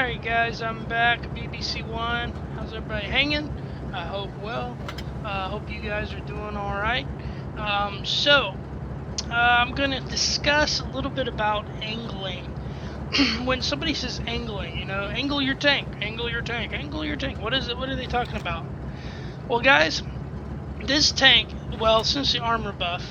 Alright guys, I'm back, BBC One. How's everybody hanging? I hope well. Hope you guys are doing alright. I'm going to discuss a little bit about angling. When somebody says angling, angle your tank, angle your tank, angle your tank. What is it? What are they talking about? Well guys, this tank, well, since the armor buff,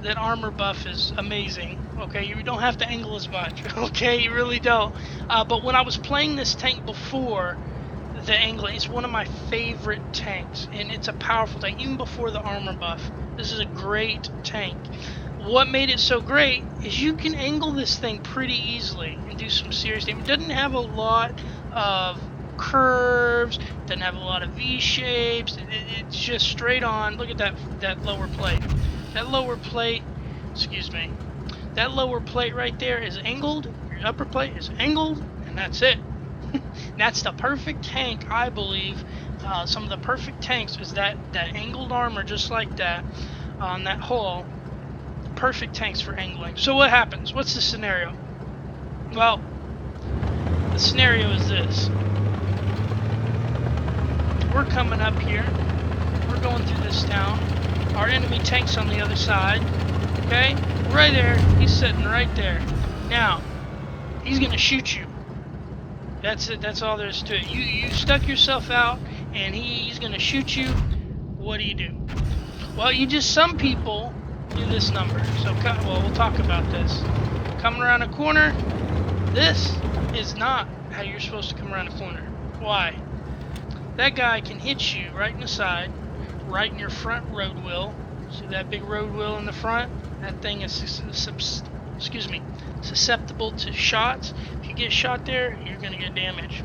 that armor buff is amazing. Okay, you don't have to angle as much. Okay, you really don't. But when I was playing this tank before the angling, it's one of my favorite tanks, and it's a powerful tank. Even before the armor buff, this is a great tank. What made it so great is you can angle this thing pretty easily and do some serious damage. It doesn't have a lot of curves, doesn't have a lot of V shapes. It's just straight on. Look at that lower plate. That lower plate, excuse me, that lower plate right there is angled. Your upper plate is angled, and that's it. That's the perfect tank, I believe. Some of the perfect tanks is that angled armor, just like that on that hull. Perfect tanks for angling. So what happens? What's the scenario? Well, the scenario is this. We're coming up here. We're going through this town. Our enemy tank's on the other side. Okay? Right there. He's sitting right there. Now, he's going to shoot you. That's it. That's all there is to it. You stuck yourself out, and he's going to shoot you. What do you do? Well, some people do this number. So, well, we'll talk about this. Coming around a corner, this is not how you're supposed to come around a corner. Why? That guy can hit you right in the side, right in your front road wheel. See that big road wheel in the front? That thing is susceptible to shots. If you get shot there, you're going to get damage.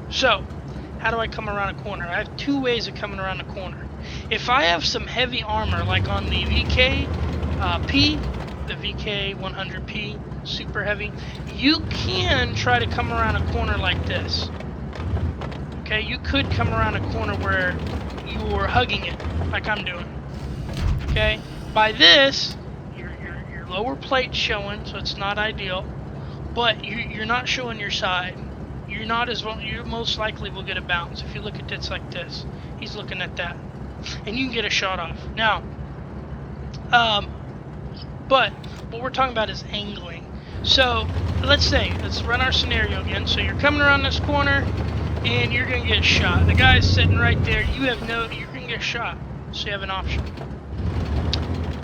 So, how do I come around a corner? I have two ways of coming around a corner. If I have some heavy armor, like on the VK-P, the VK-100P, super heavy, you can try to come around a corner like this. Okay, you could come around a corner where you're hugging it, like I'm doing. Okay, by this, your lower plate's showing, so it's not ideal, but you're not showing your side. You're not as well. You most likely will get a bounce if you look at this like this. He's looking at that, and you can get a shot off. Now, but what we're talking about is angling. So let's run our scenario again. So you're coming around this corner, and you're gonna get shot. The guy's sitting right there. You're gonna get shot. So you have an option.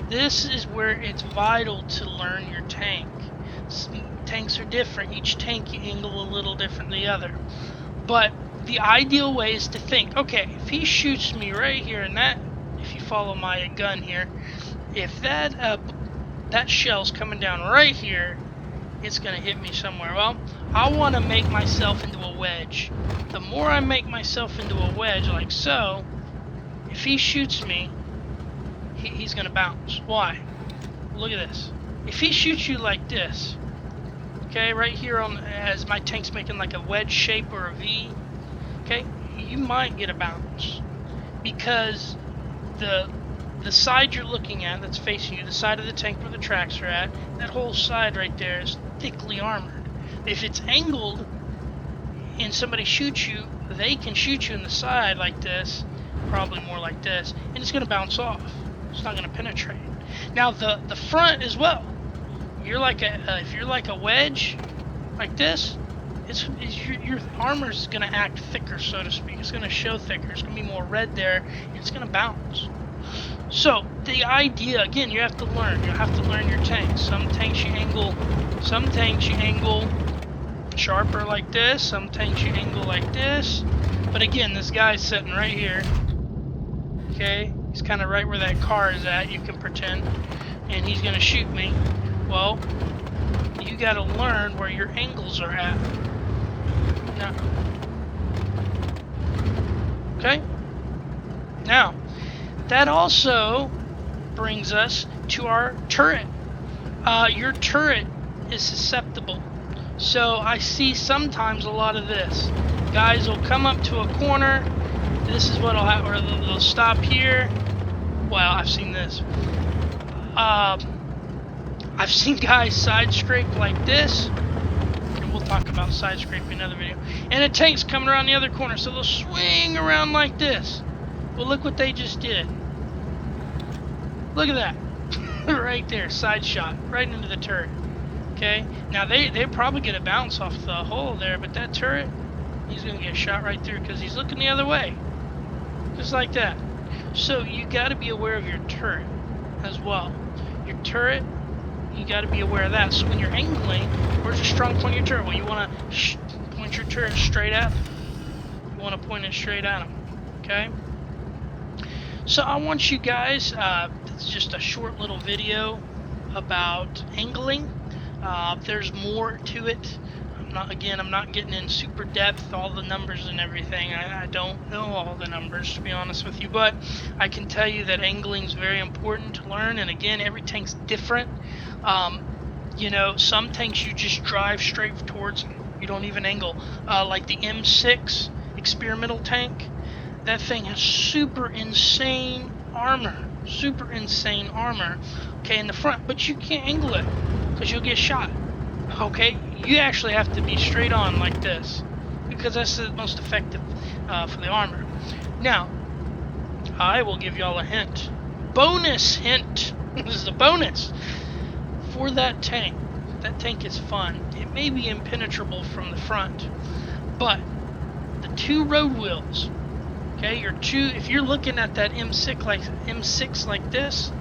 This is where it's vital to learn your tank. Tanks are different. Each tank you angle a little different than the other. But the ideal way is to think, okay, if he shoots me right here, and if you follow my gun here, if that shell's coming down right here, it's gonna hit me somewhere. Well, I want to make myself into a wedge. The more I make myself into a wedge, like so, if he shoots me, he's gonna bounce. Why? Look at this. If he shoots you like this, okay, right here as my tank's making like a wedge shape or a V, okay, you might get a bounce because the side you're looking at that's facing you, the side of the tank where the tracks are at, that whole side right there is thickly armored. If it's angled and somebody shoots you, they can shoot you in the side like this, probably more like this, and it's going to bounce off. It's not going to penetrate. Now the front as well. You're like if you're like a wedge, like this, your armor's going to act thicker, so to speak. It's going to show thicker. It's going to be more red there, and it's going to bounce. So the idea, again, you have to learn. You have to learn your tanks. Some tanks you angle sharper like this. Some tanks you angle like this. But again, this guy's sitting right here. Okay, he's kind of right where that car is at. You can pretend, and he's gonna shoot me. Well, you got to learn where your angles are at. Now, okay. Now, that also brings us to our turret. Your turret is susceptible. So I see sometimes a lot of this. Guys will come up to a corner. This is what'll happen, or they'll stop here. Wow, I've seen this. I've seen guys side scrape like this, we'll talk about side scraping in another video. And a tank's coming around the other corner, so they'll swing around like this. Well, look what they just did. Look at that. Right there, side shot, right into the turret. Okay, now they probably get a bounce off the hole there, but that turret, he's gonna get shot right through because he's looking the other way, just like that. So you got to be aware of your turret as well. Your turret, you got to be aware of that. So when you're angling, where's your strong point of your turret? Well, you want to point your turret straight at them. You want to point it straight at them. Okay. So I want you guys, it's just a short little video about angling. There's more to it. I'm not getting in super depth, all the numbers and everything. I don't know all the numbers, to be honest with you, but I can tell you that angling is very important to learn. And again, every tank's different. You know, some tanks you just drive straight towards them. You don't even angle. Like the M6 experimental tank. That thing has super insane armor, okay, in the front, but you can't angle it because you'll get shot. Okay, you actually have to be straight on like this because that's the most effective for the armor. Now, I will give y'all a hint. Bonus hint. This is a bonus for that tank. That tank is fun. It may be impenetrable from the front, but the two road wheels. Okay, if you're looking at that M6 like this,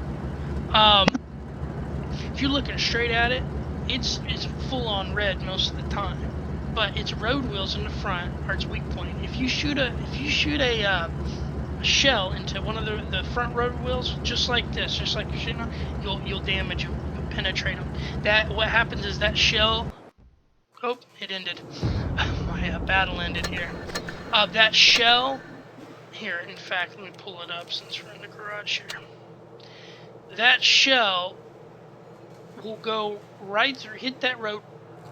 if you're looking straight at it, it's full on red most of the time. But its road wheels in the front are its weak point. If you shoot a shell into one of the front road wheels, just like this, just like you're shooting on, you'll damage them, you'll penetrate them. What happens is that shell. Oh, it ended. My battle ended here. That shell. Here, in fact, let me pull it up since we're in the garage here. That shell will go right through, hit that road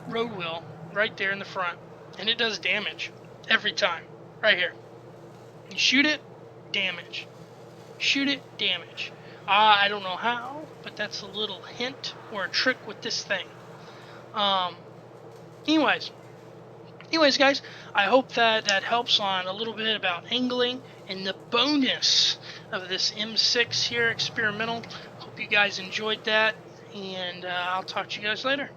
wheel right there in the front, and it does damage every time. Right here. You shoot it, damage. Shoot it, damage. I don't know how, but that's a little hint or a trick with this thing. Anyways, guys, I hope that helps on a little bit about angling and the bonus of this M6 here experimental. Hope you guys enjoyed that, and I'll talk to you guys later.